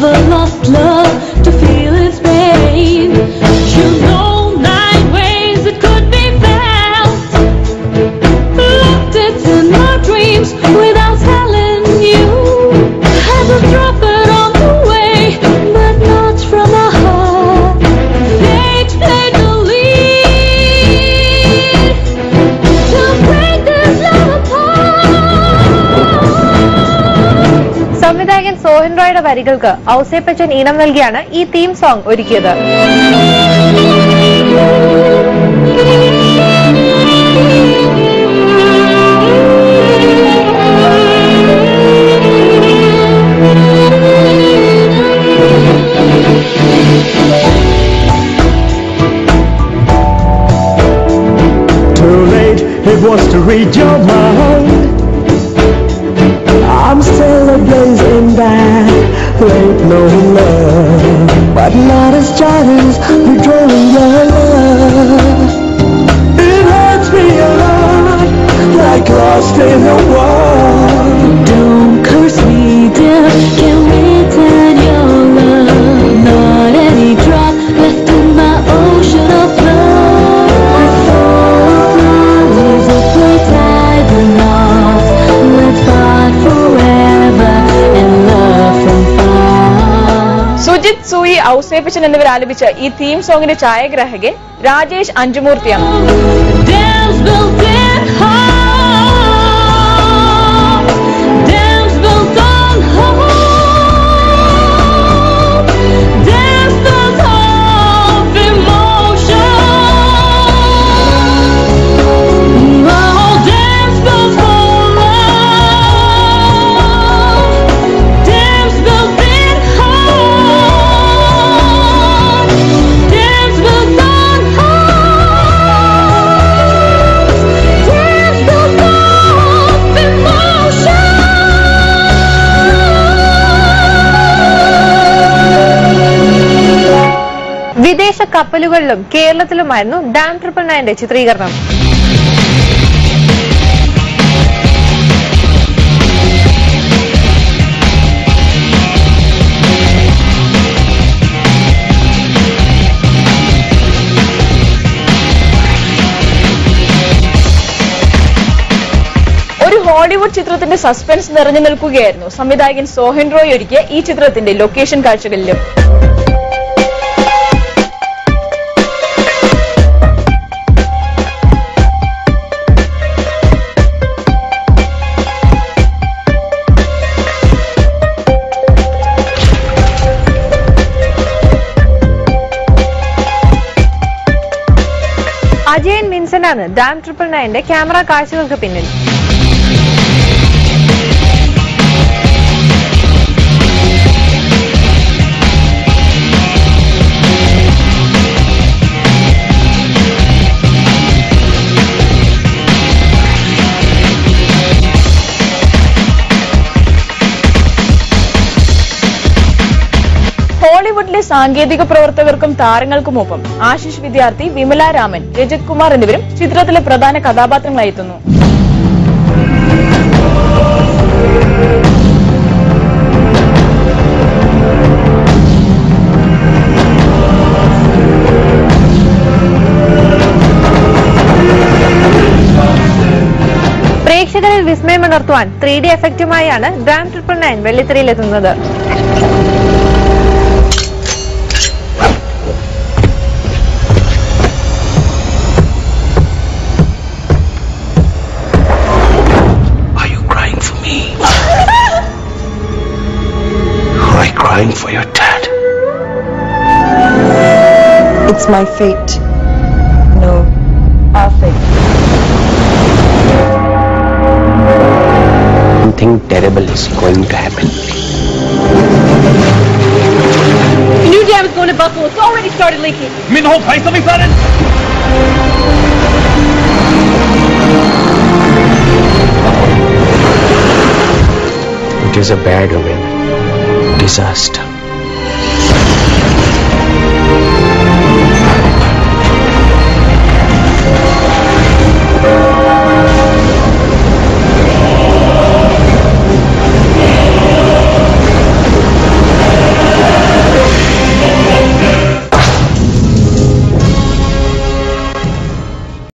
never lost love to feel its pain. You know 9 ways it could be felt. Looked it in my dreams without telling you. Had to drop it on the way, but not from my heart. Fate played the lead to break this love apart. സംവിധായകൻ സോഹൻ റോയുടെ വരികൾക്ക് ഔസേപ്പച്ചൻ ഈണം നൽകിയാണ് ഈ theme song ഒരുക്കിയത്. Too late, it was to read your mind. I'm still a blazing back, late no love, but not as giants withdrawing your love. It hurts me a lot, like lost in a war. Don't curse me, dear, can return your love. Not any drop left in my ocean of love. Leaves a place I've been lost. Let's part forever and love from far. Sujith, Suyi, Ouseppachan എന്നിവർ ആലപിച്ച ഈ theme സോങ്ങിന്റെ ഛായാഗ്രാഹകൻ രാജേഷ് അഞ്ചുമൂർത്തിയാണ്. Dams built in hope, dams built on hope, dams built of emotion. Oh, dams built for love, dams built in hope, dams built on hope, dams built of emotion. വിദേശ കപ്പലുകളിലും കേരളത്തിലുമായിരുന്നു dam 999ന്റെ ചിത്രീകരണം. ഒരു Hollywood ചിത്രത്തിന്റെ suspense നിറഞ്ഞു നിൽക്കുകയായിരുന്നു സംവിധായകൻ സോഹൻ റോയ് ഒരുക്കിയ ഈ ചിത്രത്തിന്റെ ലൊക്കേഷൻ കാഴ്ചകളിലും. അജയൻ വിൻസെന്റാണ് ഡാം 999ന്റെ ക്യാമറ കാഴ്ചകൾക്ക് പിന്നിൽ. ഹോളിവുഡിലെ സാങ്കേതിക പ്രവർത്തകർക്കും താരങ്ങൾക്കുമൊപ്പം ആശിഷ് വിദ്യാർത്ഥി, വിമല രാമൻ, രജിത് കുമാർ എന്നിവരും ചിത്രത്തിലെ പ്രധാന കഥാപാത്രങ്ങളായി എത്തുന്നു. പ്രേക്ഷകരിൽ വിസ്മയമുണർത്തുവാൻ 3D എഫക്റ്റുമായാണ് ഡാം 999 വെള്ളിത്തിരയിലെത്തുന്നത്. Crying for your dad. It's my fate. No, our fate. Something terrible is going to happen. The new dam is going to Buffalo. It's already started leaking. You mean the whole place will be flooded? It is a bad omen. Disaster.